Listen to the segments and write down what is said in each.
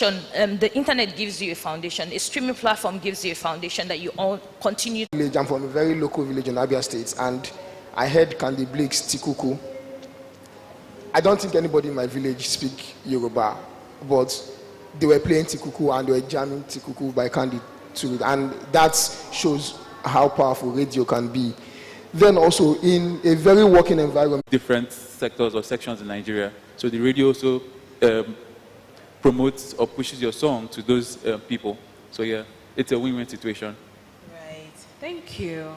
The internet gives you a foundation. A streaming platform gives you a foundation that you all continue. I'm from a very local village in Abia State, and I heard Candy Blake's Tikuku. I don't think anybody in my village speak Yoruba, but they were playing Tikuku and they were jamming Tikuku by Candy to it, and that shows how powerful radio can be. Then also in a very working environment. Different sectors or sections in Nigeria. So the radio also promotes or pushes your song to those people. So yeah, it's a win-win situation. Right. Thank you.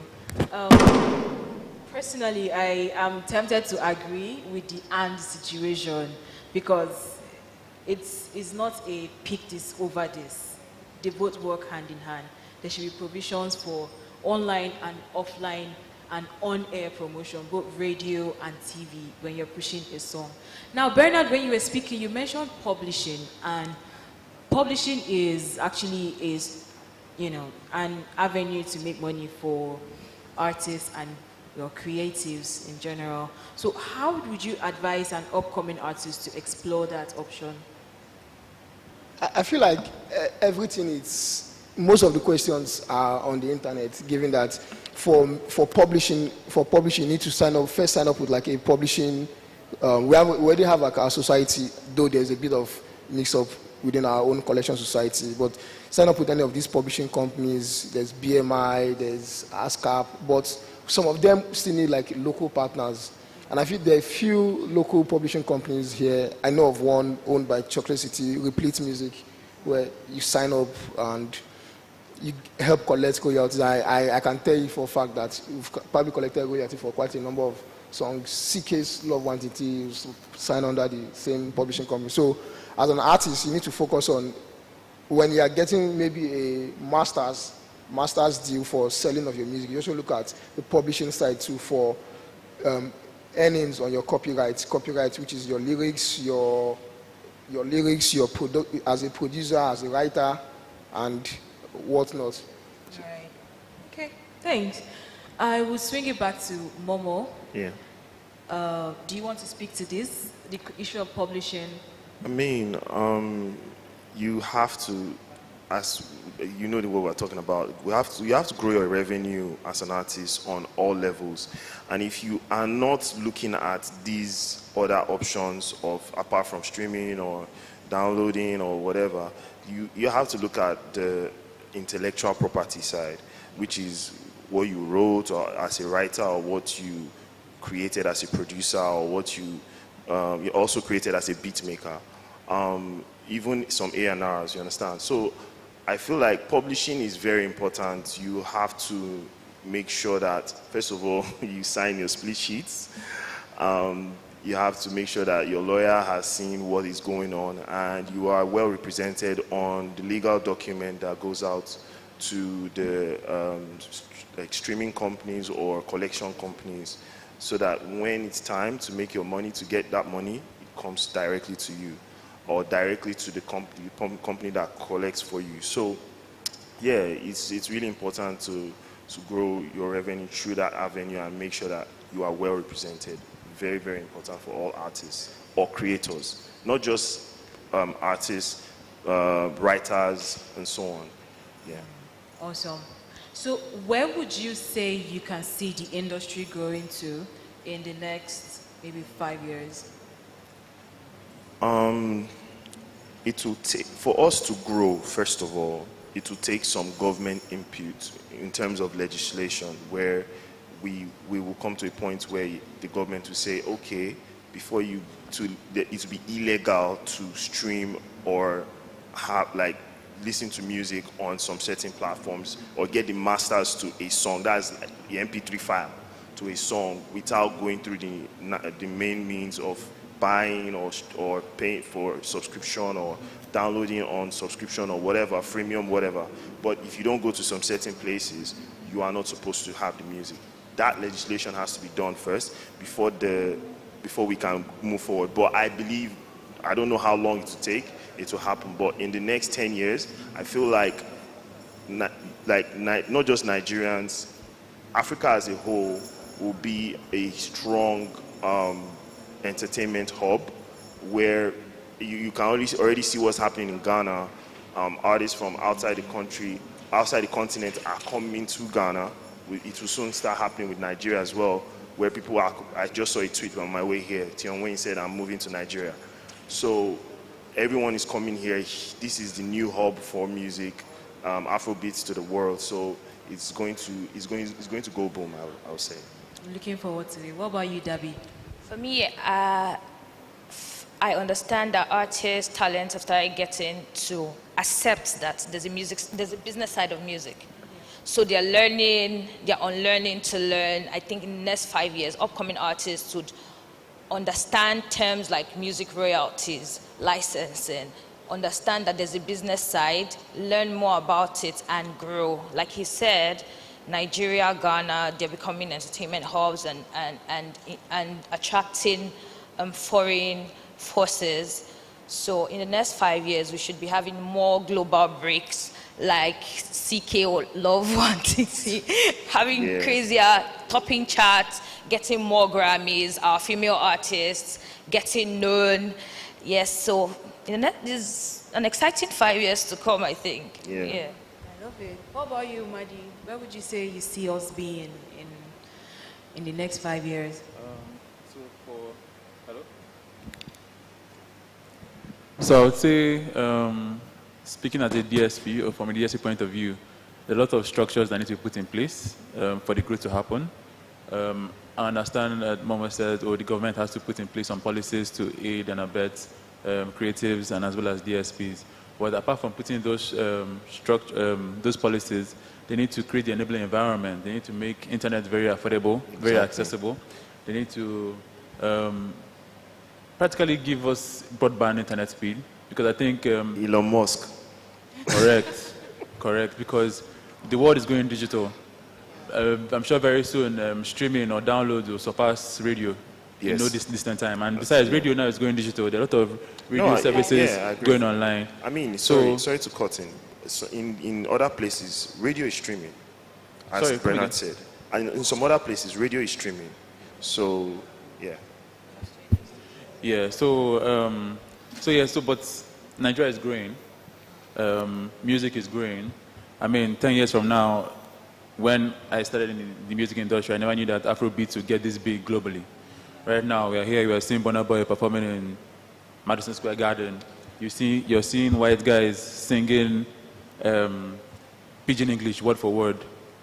Personally, I am tempted to agree with the "and" situation because it's not a pick this over this. They both work hand in hand. There should be provisions for online and offline and on-air promotion, both radio and TV, when you're pushing a song. Now, Bernard, when you were speaking, you mentioned publishing, and publishing is actually an avenue to make money for artists and your creatives in general. So how would you advise an upcoming artist to explore that option? I feel like most of the questions are on the internet, given that for publishing, you need to first sign up with like a publishing. We already have like our society, though there's a bit of mix up within our own collection society, but sign up with any of these publishing companies. There's BMI, there's ASCAP, but some of them still need like local partners. And I feel there are a few local publishing companies here. I know of one owned by Chocolate City, Replete Music, where you sign up and you help collect royalties. I can tell you for a fact that we've probably collected royalty for quite a number of songs. CK's Love Quantity signed under the same publishing company. So as an artist, you need to focus on when you are getting maybe a master's deal for selling of your music. You also look at the publishing side too for earnings on your copyright, which is your lyrics, your as a producer, as a writer, and whatnot. All right. Okay. Thanks. I will swing it back to Momo. Yeah. Do you want to speak to this, the issue of publishing? I mean, you have to, as you know, what we're talking about. You have to grow your revenue as an artist on all levels, and if you are not looking at these other options of apart from streaming or downloading or whatever, you have to look at the intellectual property side, which is what you wrote or as a writer, or what you created as a producer, or what you also created as a beat maker, even some A&Rs, you understand? So I feel like publishing is very important. You have to make sure that, first of all, you sign your split sheets. You have to make sure that your lawyer has seen what is going on and you are well represented on the legal document that goes out to the like streaming companies or collection companies, so that when it's time to make your money, to get that money, it comes directly to you or directly to the company that collects for you. So yeah, it's really important to grow your revenue through that avenue and make sure that you are well represented. Very, very important for all artists or creators, not just artists, writers, and so on. Yeah. Awesome. So where would you say you can see the industry growing to in the next maybe 5 years? It will take, for us to grow, first of all, it will take some government input in terms of legislation, where we will come to a point where the government will say, okay, before it will be illegal to stream or listen to music on some certain platforms or get the masters to a song, that's the MP3 file to a song, without going through the main means of buying or paying for subscription or downloading on subscription or whatever, freemium, whatever. But if you don't go to some certain places, you are not supposed to have the music. That legislation has to be done first before we can move forward. But I believe, I don't know how long it will take, it will happen. But in the next 10 years, I feel like not just Nigerians, Africa as a whole will be a strong entertainment hub where you can already see what's happening in Ghana. Artists from outside the country, outside the continent are coming to Ghana. It will soon start happening with Nigeria as well, where people are. I just saw a tweet on my way here. Tion Wayne said, "I'm moving to Nigeria." So everyone is coming here. This is the new hub for music, Afrobeats to the world. So it's going to go boom. I would say. I'm looking forward to it. What about you, Dabi? For me, I understand that artists, talents have started getting to accept that there's a business side of music. So they're unlearning to learn. I think in the next 5 years, upcoming artists would understand terms like music royalties, licensing, understand that there's a business side, learn more about it and grow. Like he said, Nigeria, Ghana, they're becoming entertainment hubs and attracting foreign forces. So in the next 5 years, we should be having more global breaks like CK or Love 160, having crazier topping charts, getting more Grammys, our female artists getting known. Yes, so there's an exciting 5 years to come, I think. Yeah. I love it. What about you, Madi? Where would you say you see us being in the next 5 years? So I would say, speaking as a DSP, or from a DSP point of view, there are a lot of structures that need to be put in place for the growth to happen. I understand that Mama said, the government has to put in place some policies to aid and abet creatives and as well as DSPs. But apart from putting those those policies, they need to create the enabling environment. They need to make internet very affordable, very accessible. They need to practically give us broadband internet speed, because I think Elon Musk. Correct, because the world is going digital. I'm sure very soon streaming or download will surpass radio. Yes. This distant time. And besides, radio now is going digital. There are a lot of radio services going online. I mean, sorry to cut in. So in other places, radio is streaming, as Bernard said. And in some other places, radio is streaming. So, yeah. Yeah, but Nigeria is growing. Music is growing. I mean, 10 years from now, when I started in the music industry, I never knew that Afrobeats would get this big globally. Right now, we are seeing Burna Boy performing in Madison Square Garden. You're seeing white guys singing Pidgin English word for word.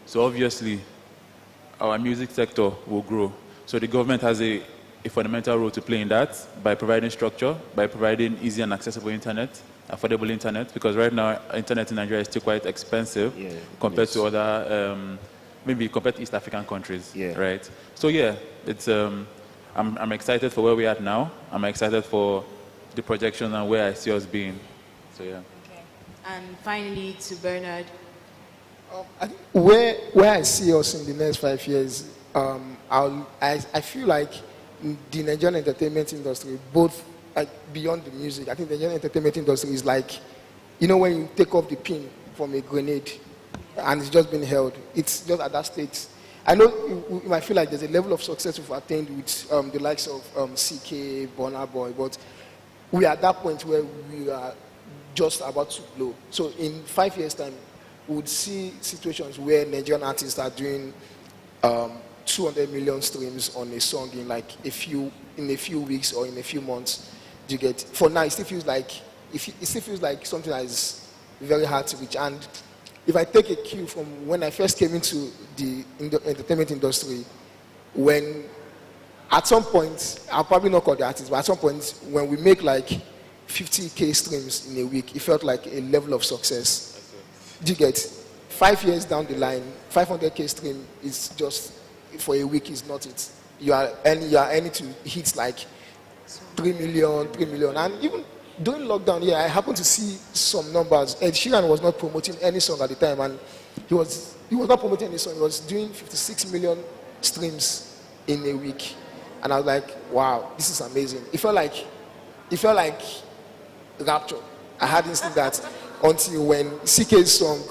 So obviously, our music sector will grow. So the government has a fundamental role to play in that by providing structure, by providing easy and accessible internet, affordable internet, because right now internet in Nigeria is still quite expensive compared to other, maybe compared to East African countries, right? So it's I'm excited for where we are at now. I'm excited for the projection and where I see us being. So yeah. Okay. And finally, to Bernard. I think where I see us in the next 5 years, I feel like the Nigerian entertainment industry, both beyond the music, I think the Nigerian entertainment industry is like, when you take off the pin from a grenade and it's just been held, it's just at that state. I know you might feel like there's a level of success we've attained with the likes of CK, Burna Boy, but we are at that point where we are just about to blow. So in 5 years' time, we would see situations where Nigerian artists are doing 200 million streams on a song in a few weeks or in a few months. You get, for now, it still feels like something that is very hard to reach. And if I take a cue from when I first came into the entertainment industry, when at some point, I'll probably not call the artist, but at some point when we make 50K streams in a week, it felt like a level of success. Do you get? 5 years down the line, 500K stream is just, for a week is not it. You are earning to hit 3 million. And even during lockdown, I happened to see some numbers. Ed Sheeran was not promoting any song at the time, and he was not promoting any song. He was doing 56 million streams in a week. And I was like, wow, this is amazing. It felt like rapture. I hadn't seen that until when CK's song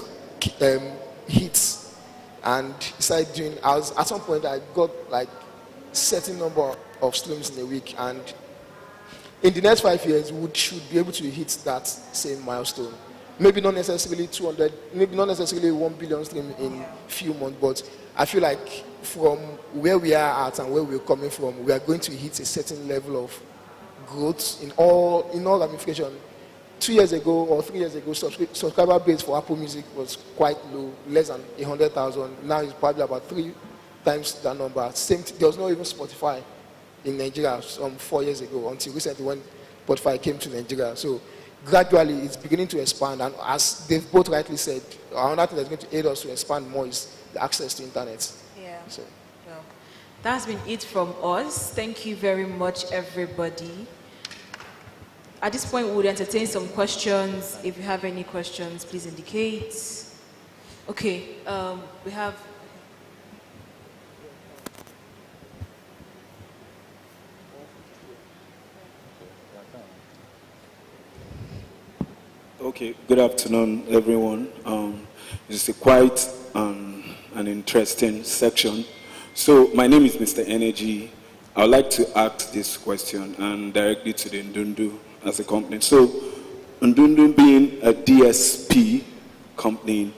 hits, and he started doing. At some point I got certain number of streams in a week, and in the next 5 years, we should be able to hit that same milestone. Maybe not necessarily 200, maybe not necessarily 1 billion stream in few months, but I feel like from where we are at and where we're coming from, we are going to hit a certain level of growth in all ramifications. 2 years ago or 3 years ago, subscriber base for Apple Music was quite low, less than 100,000. Now it's probably about 3 times that number. There was not even Spotify in Nigeria 4 years ago, until recently when Spotify came to Nigeria. So gradually it's beginning to expand, and as they've both rightly said, another thing that's going to aid us to expand more is the access to internet. Yeah. So. Well, that's been it from us. Thank you very much, everybody. At this point, we would entertain some questions. If you have any questions, please indicate. Okay, we have... Okay, good afternoon, everyone. It's a quite an interesting section. So my name is Mr. Energy. I would like to ask this question and directly to the Ndundu as a company. So Ndundu being a DSP company,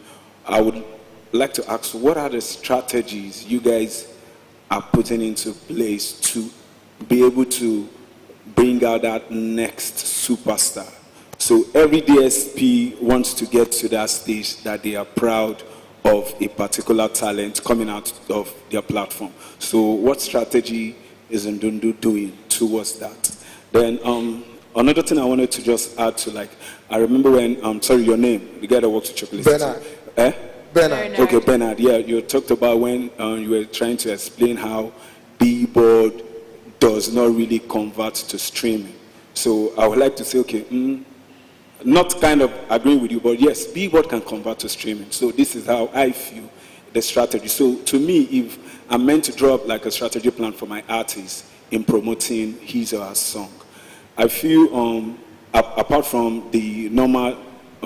I would like to ask, what are the strategies you guys are putting into place to be able to bring out that next superstar? So every DSP wants to get to that stage that they are proud of a particular talent coming out of their platform. So what strategy is Ndundu doing towards that? Then another thing I wanted to just add to, like, I remember when, sorry, your name, the guy that works with Chocolate. Bernard. Bernard. Okay, Bernard. Yeah, you talked about when you were trying to explain how Billboard does not really convert to streaming. So I would like to say, okay, not kind of agreeing with you, but yes, Billboard can convert to streaming. So this is how I feel the strategy. So to me, if I'm meant to drop like a strategy plan for my artist in promoting his or her song, I feel apart from the normal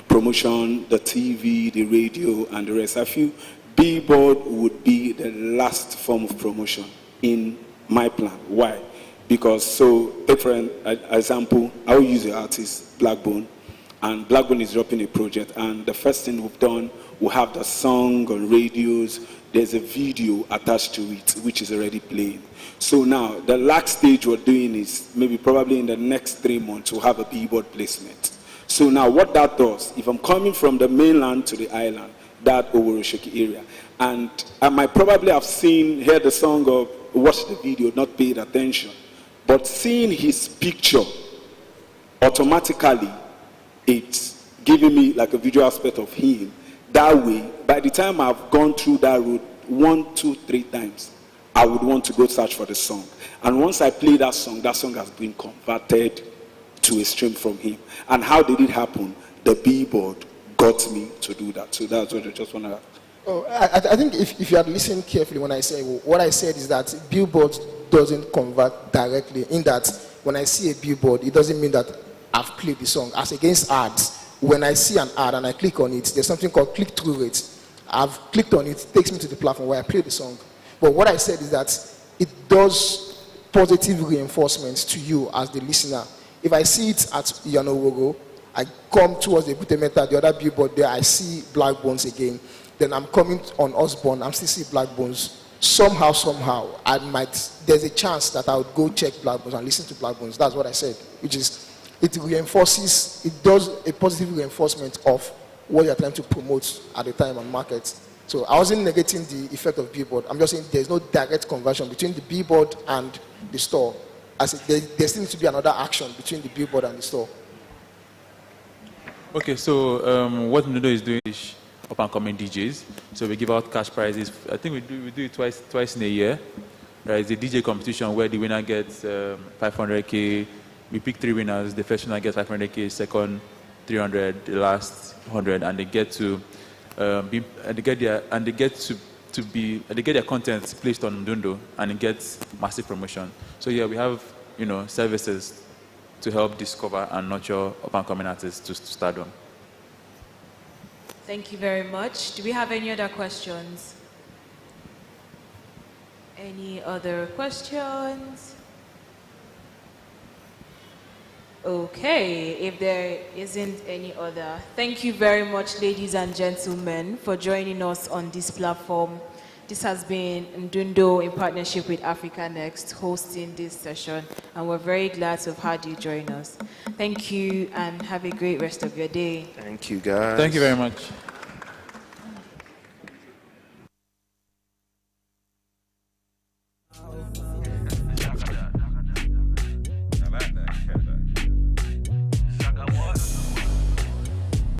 promotion, the TV, the radio, and the rest, I feel Billboard would be the last form of promotion in my plan. Why? Because, so take for an example, I will use the artist Blackbone, and Blackbone is dropping a project, and the first thing we've done, we have the song on radios, there's a video attached to it, which is already playing. So now, the last stage we're doing is, maybe probably in the next 3 months, we'll have a Billboard placement. So now what that does, if I'm coming from the mainland to the island, that Oworoshoki area, and I might probably have heard the song or watched the video, not paid attention, but seeing his picture, automatically, it's giving me like a visual aspect of him. That way, by the time I've gone through that route 1, 2, 3 times, I would want to go search for the song. And once I play that song has been converted to a stream from him. And how did it happen? The Billboard got me to do that. So that's what I just want to... Oh, I think if you had listened carefully when I say, what I said is that Billboard doesn't convert directly, in that when I see a Billboard, it doesn't mean that I've played the song. As against ads, when I see an ad and I click on it, there's something called click-through rate. I've clicked on it, takes me to the platform where I play the song. But what I said is that it does positive reinforcements to you as the listener. If I see it at Yanowogo, I come towards the Butemeta, the other Billboard there, I see Black Bones again. Then I'm coming on Osborne, I'm still seeing Black Bones. Somehow, there's a chance that I would go check Black Bones and listen to Black Bones. That's what I said, which is, it reinforces, it does a positive reinforcement of what you're trying to promote at the time and market. So I wasn't negating the effect of Billboard. I'm just saying there's no direct conversion between the Billboard and the store. There still needs to be another action between the Billboard and the store. Okay, so what Nudo is doing is up and coming DJs. So we give out cash prizes. I think we do it twice in a year. It's a DJ competition where the winner gets 500K. We pick 3 winners. The first winner gets 500K, second 300, the last 100, and they get to they get their content placed on Mdundo, and it gets massive promotion. So yeah, we have services to help discover and nurture up-and-coming artists to stardom. Thank you very much. Do we have any other questions? Any other questions? Okay, if there isn't any other, thank you very much, ladies and gentlemen, for joining us on this platform. This has been Ndundo in partnership with Africa Next hosting this session, and we're very glad to have had you join us. Thank you, and have a great rest of your day. Thank you, guys. Thank you very much.